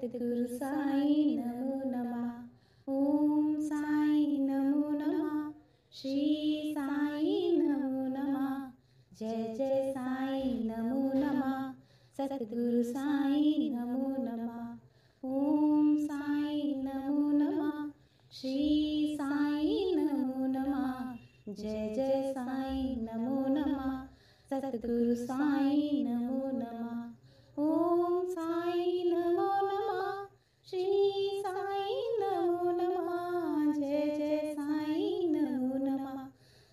सद्गुरु साई नमो नमः। ओम साई नमो नमः। श्री साई नमो नमः। जय जय साई नमो नमः। सद्गुरु साई नमो नमः। ओम साई नमो नमः। श्री साई नमो नमः। जय जय साई नमो नमः। सद्गुरु साई नमो नमः। ओम साई नमो नमः। श्री साई नमो नमः। जय जय साई नमो नमः।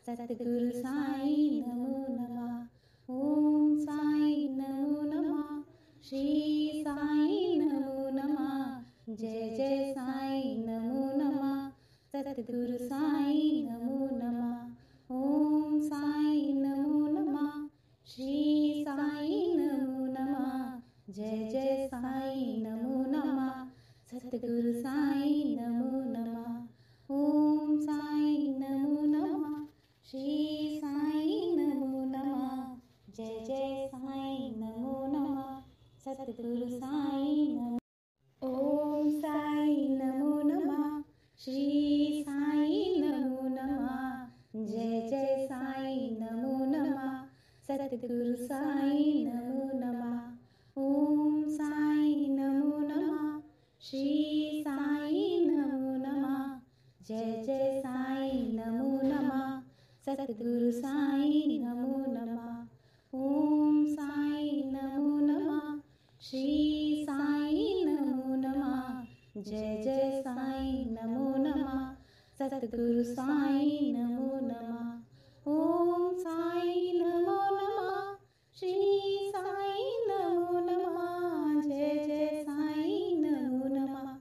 सद्गुरु साई नमो नमः। ओम साई नमो नमः। श्री साई नमो नमः। जय जय साई नमो नमः। सद्गुरु साई नमो नमः। ओम साई नमो नमः। श्री साई नमो नमः। जय जय साई नमो नमः। सद्गुरु साई नमो नमः। ओम साई नमो नमः। श्री साई नमो नमः। जय जय साई नमो नमः। सद्गुरु साई नमो। ओम साई नमो नमः। श्री साई नमो नमः। जय जय साई नमो नमः। सद्गुरु साई नमो नमः। ओम साई नमो नमः। श्री साई नमो नमः। जय जय साई नमो नमः। सद्गुरु साई नमो नमः। ओम साई नमो नमः। श्री साई नमो नमः। जय जय साई नमो नमः। सद्गुरु साई नमो नमः। ओम साई नमो नमः। श्री साई नमो नमः। जय जय साई नमो नमः।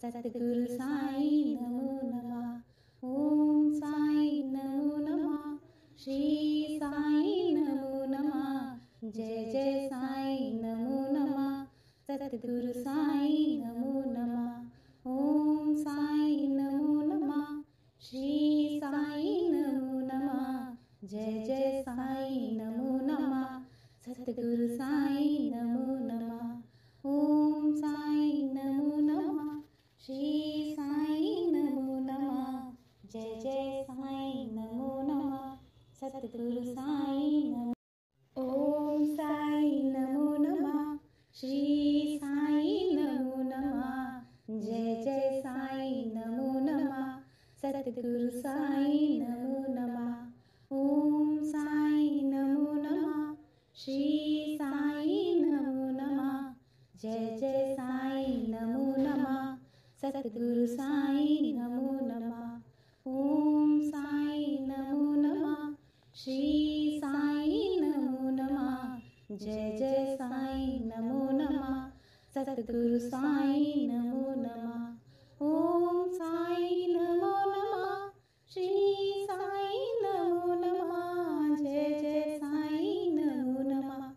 सद्गुरु साई नमो नमः। ओम साई नमो नमः। श्री साई नमो नमः। जय जय साई नमो नमः। सद्गुरु साई नमो नमः। ओम साई नमो नमः। श्री साई नमो नमः। जय जय साई नमो नमः। सद्गुरु साई नमो नमः। ओम साई नमो नमः। श्री साई नमो नमः। जय जय साई नमो नमः। सद्गुरु साई नमो। ओम साई नमो नमः। श्री साई नमो नमः। जय जय साई नमो नमः। सद्गुरु साई नमो नमः। ओम साई नमो नमः। श्री साई नमो नमः। जय जय साई नमो नमः। सद्गुरु साई नमो नमः। ओम साई नमो नमः। श्री साई नमो नमः। जय जय साई नमो नमः। सद्गुरु साई नमो नमः। ओम साई नमो नमः। श्री साई नमो नमः। जय जय साई नमो नमः।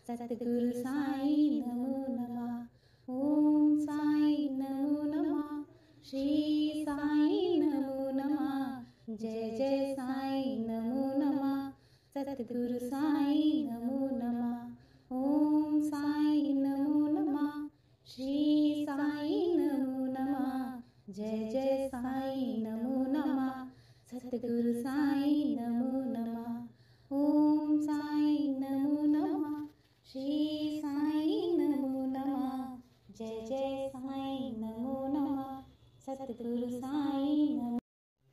सद्गुरु साई नमो नमः। ओम साई नमो नमः। श्री साई नमो नमः। जय जय साई नमो नमः। सद्गुरु साई नमो नमः। ओम साई नमो नमः। श्री साई नमो नमः। जय जय साई नमो नमः। सद्गुरु साई नमो नमः। ओम साई नमो नमः। श्री साई नमो नमः। जय जय साई नमो नमः। सद्गुरु साई नमो।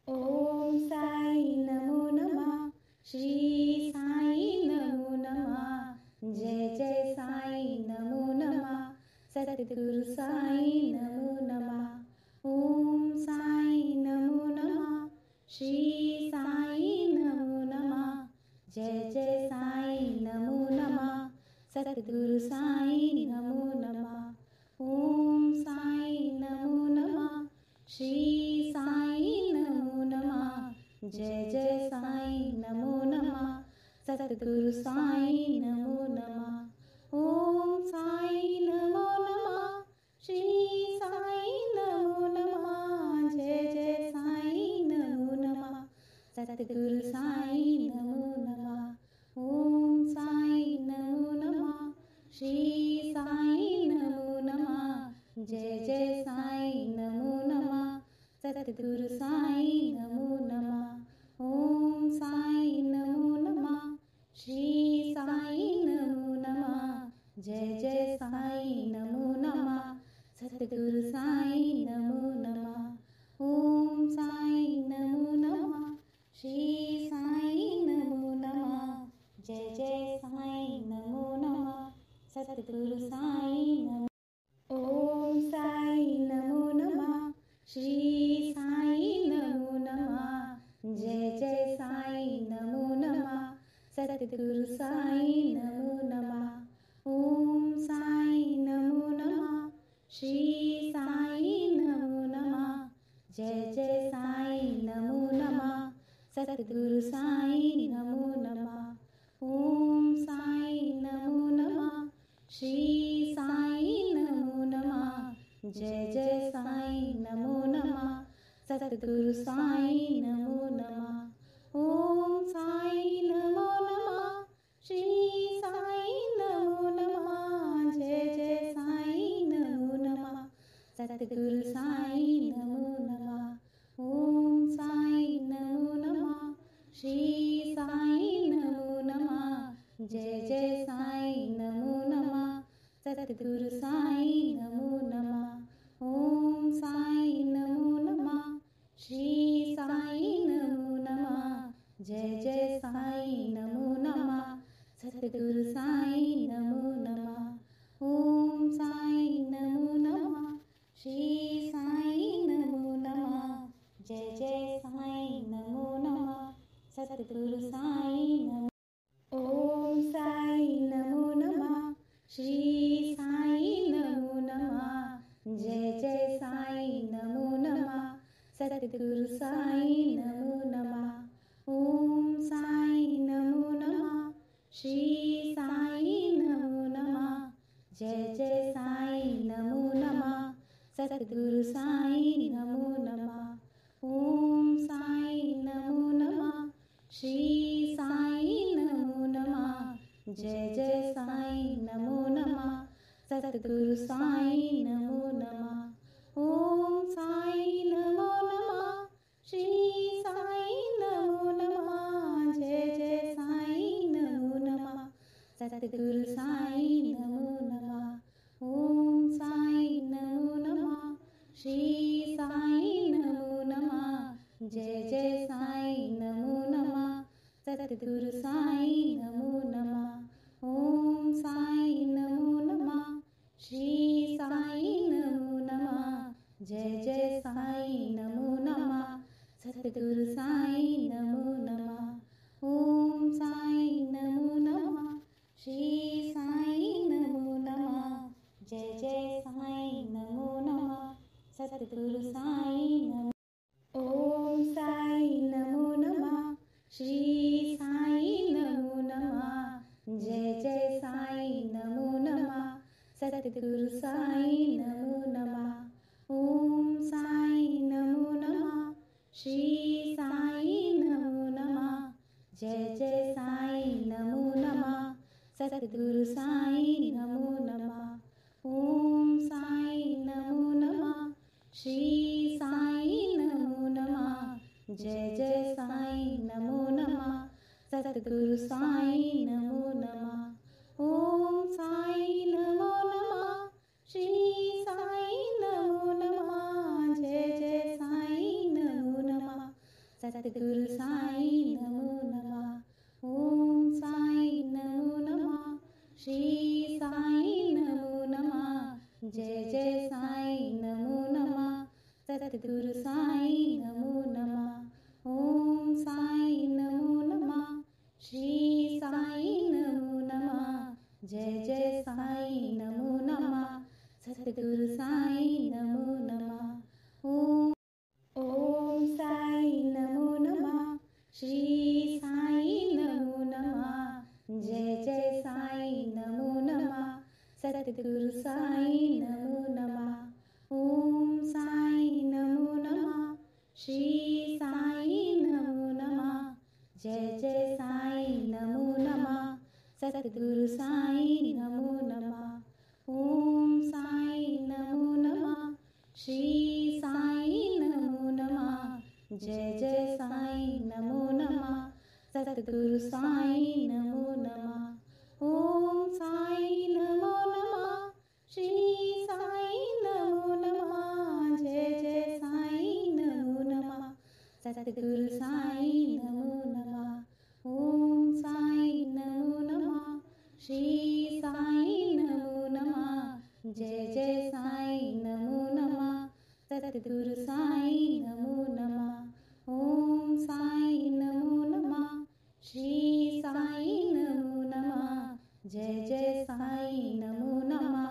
ओम साई नमो नमः। श्री साई नमो नमः। जय जय साई नमो नमः। सद्गुरु साई नमो नमः। ओम साई नमो नमः। श्री साई नमो नमः। जय जय साई नमो नमः। सद्गुरु साई नमो नमः। ओम साई नमो नमः। श्री साई नमो नमः। जय जय साई नमो नमः। सद्गुरु साई नमो नमः। ओम साई नमो नमः। श्री साई नमो नमः। जय जय साई नमो नमः। सद्गुरु साई नमो नमः। ओम साई नमो नमः। श्री साई नमो नमः। जय जय साईं नमो नमः। सतगुरु साईं नमो नमः। ओम साईं नमो नमः। श्री साईं नमो नमः। जय जय साईं नमो नमः। सतगुरु साईं नमो नमः। ओम साईं नमो नमः। श्री साईं नमो नमः। जय जय साईं नमो नमः। सतगुरु साईं नमो। ओम साईं नमो नमः। श्री साईं नमो नमः। जय जय साईं नमो नमः। सतगुरु साईं नमो नमः। ओम साईं नमो नमः। श्री साईं नमो नमः। जय जय साईं नमो नमः। सतगुरु साईं नमो नमः। ओम साईं नमो नमः। श्री साईं नमो नमः। जय जय साईं नमो नमः। सतगुरु साईं नमो नमः। ओम साईं नमो नमः। श्री साईं नमो नमः। जय जय साईं नमो नमः। सतगुरु साईं नमो नमः। ओम साईं नमो नमः। श्री साईं नमो नमः। जय जय साईं नमो नमः। सतगुरु साईं नमो नमः। ओम साईं नमो नमः। श्री साईं नमो नमः। जय जय साईं नमो नमः। सतगुरु साईं नमो नमः। ओम साईं नमो नमः। श्री साईं नमो नमः। जय जय साईं नमो नमः। सतगुरु साईं नमो। ओम साईं नमो नमः। श्री साईं नमो नमः। जय जय साईं नमो नमः। सतगुरु साईं नमो नमः। ओम साईं नमो नमः। श्री साईं नमो नमः। जय जय साईं नमो नमः। सतगुरु साईं नमो नमः। ओम साईं नमो नमः। श्री साईं नमो नमः। जय जय साईं नमो नमः। सतगुरु साईं नमो नमः। ओम साईं नमो नमः। श्री साईं नमो नमः। जय जय साईं नमो नमः। सतगुरु साईं नमो नमः। ओम साईं नमो नमः। श्री साईं नमो नमः। जय जय साईं नमो नमः। सतगुरु साईं नमो नमः। ओम साईं नमो नमः। श्री साईं नमो नमः। जय जय साईं नमो नमः। सतगुरु साईं नमो नमः। ओम साईं नमो नमः। श्री साईं नमो नमः। जय जय साईं नमो नमः। सतगुरु साईं नमो। ओम साईं नमो नमः। श्री साईं नमो नमः। जय जय साईं नमो नमः। सतगुरु साईं नमो नमः। ओम साईं नमो नमः। श्री साईं नमो नमः। जय जय साईं नमो नमः। सतगुरु साईं नमो नमः। ओम साईं नमो नमः। श्री साईं नमो नमः। जय जय साईं नमो नमः। सतगुरु साईं नमो नमः। ओम साईं नमो नमः। श्री साईं नमो नमः। जय जय साईं नमो नमः। सतगुरु साईं नमो नमः। ओम साईं नमो नमः। श्री साईं नमो नमः। जय जय साईं नमो नमः। सतगुरु साईं नमो नमः। ओम साईं नमो नमः। श्री साईं नमो नमः। जय जय साईं नमो नमः। सतगुरु साईं नमो नमः। ओम साईं नमो नमः। श्री साईं नमो नमः। जय जय साईं नमो नमः। सतगुरु साईं नमो नमः। ओम साईं नमो नमः। श्री साईं नमो नमः। जय जय साईं नमो नमः। सतगुरु साईं नमो नमः। ओम साईं नमो नमः। जय जय साईं नमो नमः सतगुरु साईं नमो नमः ओम साईं नमो नमः श्री साईं नमो नमः जय जय साईं नमो नमः सतगुरु साईं नमो नमः ओम साईं नमो नमः श्री साईं नमो नमः जय जय साईं नमो नमः सतगुरु साईं नमो नमः ओम साईं नमो नमः श्री साईं नमो नमः जय जय साईं नमो नमः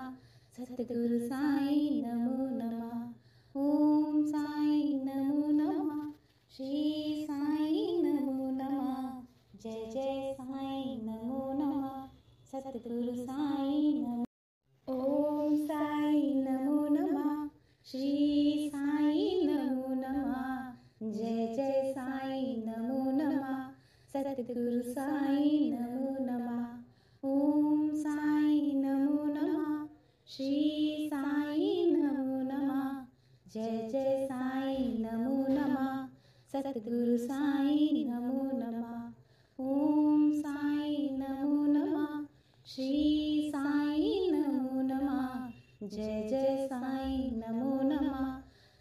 सतगुरु साईं नमो नमः ओम साईं नमो नमः श्री साईं नमो नमः जय जय साईं नमो नमः सतगुरु साईं नमो ओम साईं नमो नमः श्री साईं नमो नमः जय जय साईं नमो नमः सतगुरु साईं नमो नमः ओम साईं नमो नमः श्री साईं नमो नमः जय जय साईं नमो नमः सतगुरु साईं नमो नमः ओम साईं नमो नमः श्री साईं नमो नमः जय जय साईं नमो नमः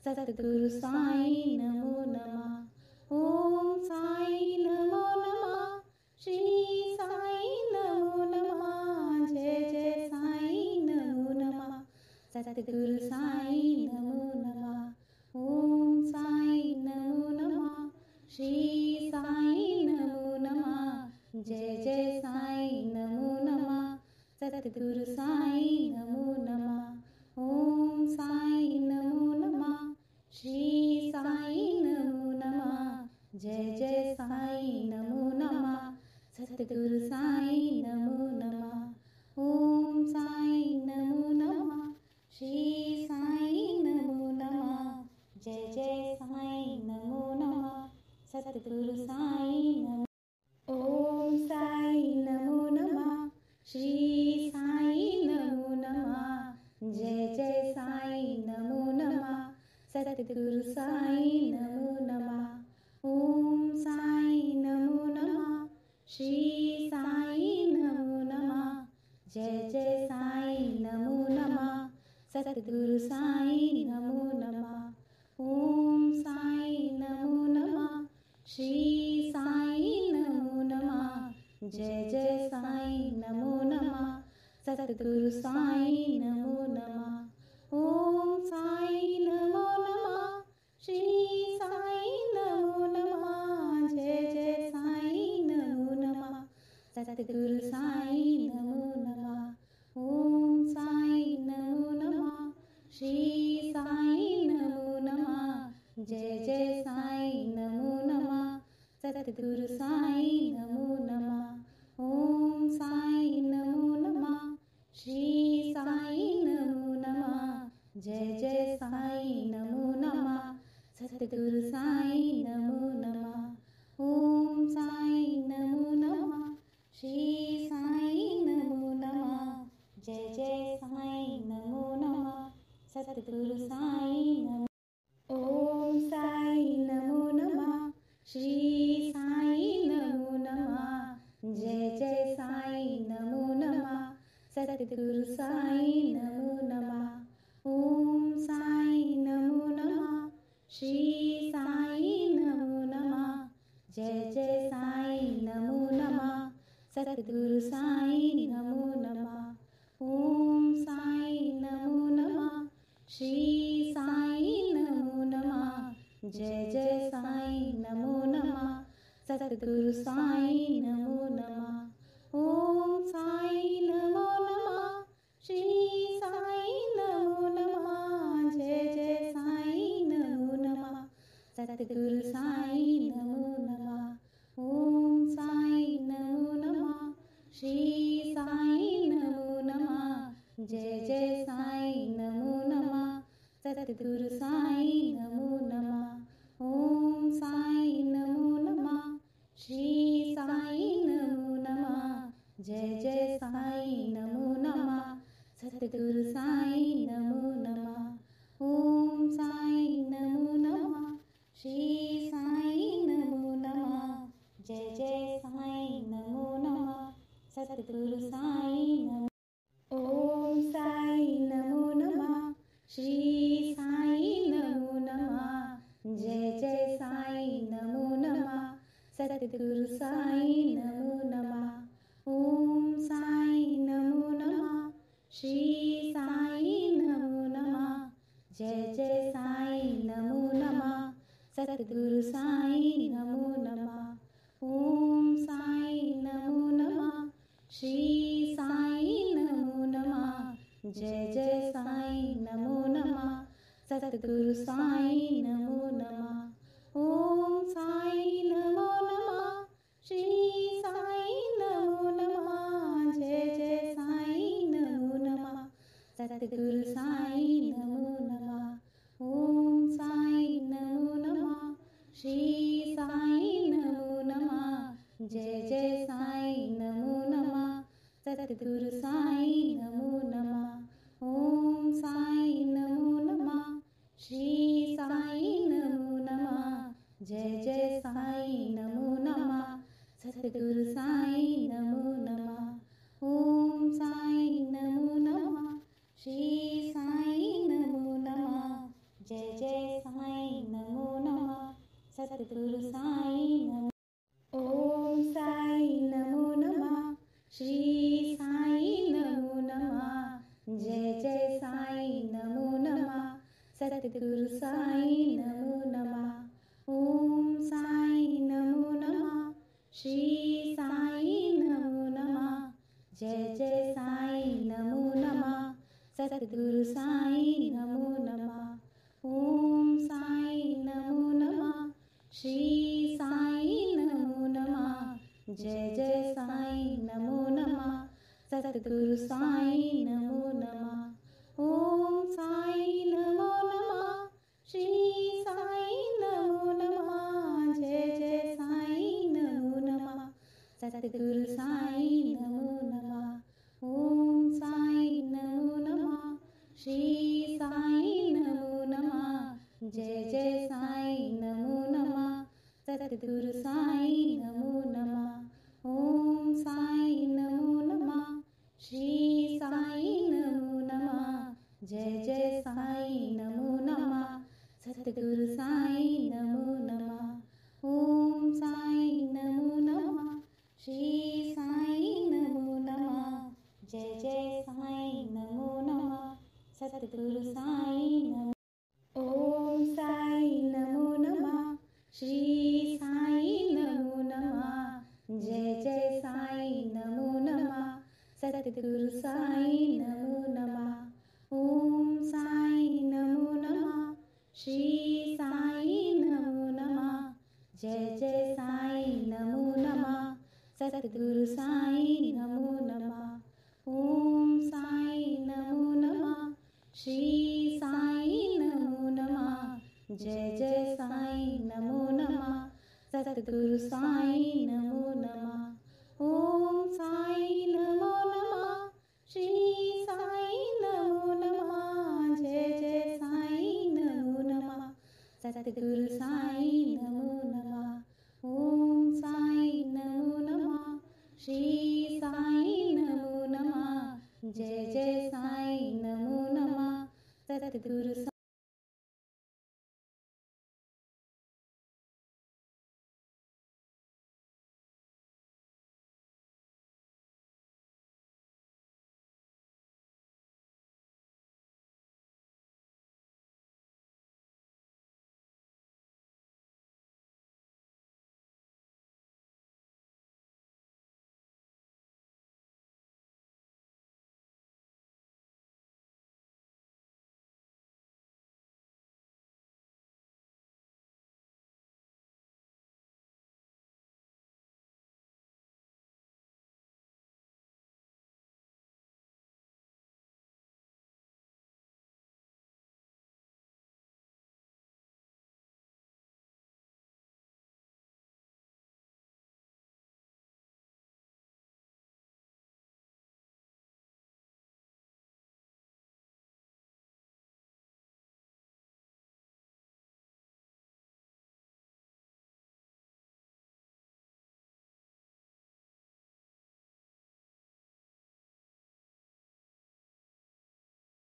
सतगुरु साईं नमो नमः ओम साईं नमो नमः श्री साईं नमो नमः जय जय साईं नमो नमः सतगुरु साईं नमो नमः ओम साईं नमो नमः श्री साईं नमो नमः जय जय साईं नमो नमः सतगुरु साईं नमो नमः ओम साईं नमो नमः श्री साईं नमो नमः जय जय साईं नमो नमः सतगुरु साईं नमो नमः ओम साईं नमो नमः श्री साईं नमो नमः जय जय साईं नमो नमः सतगुरु साईं नमो ओम साईं नमो नमः श्री साईं नमो नमः जय जय साईं नमो नमः सतगुरु साईं नमो नमः ओम साईं नमो नमः श्री साईं नमो नमः जय जय साईं नमो नमः सतगुरु साईं नमो नमः ओम साईं नमो नमः श्री साईं नमो नमः जय जय साईं नमो नमः सतगुरु साईं नमो नमः ओम साईं नमो नमः श्री साईं नमो नमः जय जय साईं नमो नमः सतगुरु साईं नमो नमः ओम साईं नमो नमः श्री साईं नमो नमः जय जय साईं नमो नमः सतगुरु साईं नमो नमः ओम साईं नमो नमः श्री साईं नमो नमः जय जय साईं नमो नमः सतगुरु साईं नमो नमः ओम साईं नमो नमः श्री साईं नमो नमः जय जय साईं नमो नमः सतगुरु साईं नमो ओम साईं नमो नमः श्री साईं नमो नमः जय जय साईं नमो नमः सतगुरु साईं नमो नमः ओम साईं नमो नमः श्री साईं नमो नमः जय जय साईं नमो नमः सतगुरु साईं नमो नमः ओम साईं नमो नमः श्री साईं नमो नमः जय जय साईं नमो नमः सतगुरु साईं नमो नमः ओम साईं नमो नमः श्री साईं नमो नमः जय जय साईं नमो नमः सतगुरु साईं नमो नमः ओम साईं नमो नमः श्री साईं नमो नमः जय जय साईं नमो नमः सतगुरु साईं नमो नमः ओम साईं नमो नमः श्री साईं सतगुरु साई नमो नमः। ओम साई नमो नमः। श्री साई नमो नमः। जय जय साई नमो नमः। सतगुरु साई नमो नमः। ओम साई नमो नमः। श्री साई नमो नमः। जय जय साई नमो नमः। सतगुरु साई नमो नमः। ओम साई नमो नमः। श्री साई नमो नमः। जय जय साई नमो नमः। सतगुरु साई नमो नमः। ओम साई नमो नमः। श्री साई नमो नमः। जय जय साई नमो नमः। सतगुरु साई नमो नमः। ओम साई नमो नमः। श्री साई नमो नमः। जय जय साई नमो नमः। सतगुरु साई नमो नमः। ओम साई नमो नमः। श्री साई नमो नमः। जय जय साई नमो नमः। सतगुरु साई नमो। ओम साई नमो नमः। श्री साई नमो नमः। जय जय साई नमो नमः। सतगुरु साई नमो नमः। ओम साई नमो नमः। श्री साई नमो नमः। जय जय साई नमो नमः। सतगुरु साई नमो नमः। ओम साई नमो नमः। श्री साई नमो नमः। जय जय साई नमो नमः। सतगुरु साई नमो नमः। ओम साई नमो नमः। श्री साई नमो नमः। जय जय साई नमो नमः। सतगुरु साई नमो नमः। ओम साई नमो नमः। श्री साई नमो नमः। जय जय साई नमो नमः। सतगुरु साई नमो नमः। ओम साई नमो नमः। श्री साई नमो नमः। जय जय साई नमो नमः। सतगुरु साई नमो नमः। ओम साई नमो नमः। श्री साई नमो नमः। जय जय साई नमो नमः। सतगुरु साई नमो। ओम साई नमो नमः। श्री साई नमो नमः। जय जय साई नमो नमः। सतगुरु साई नमो नमः। ओम साई नमो नमः। श्री साई नमो नमः। जय जय साई नमो नमः। सतगुरु साई नमो नमः। ओम साई नमो नमः। श्री साई नमो नमः। जय जय साई नमो नमः। सतगुरु साई नमो नमः। ओम साई नमो नमः। श्री साई नमो नमः। जय जय साई नमो नमः। सतगुरु साई नमो नमः। ओम साई नमो नमः। श्री साई नमो नमः। जय जय साई नमो नमः। सतगुरु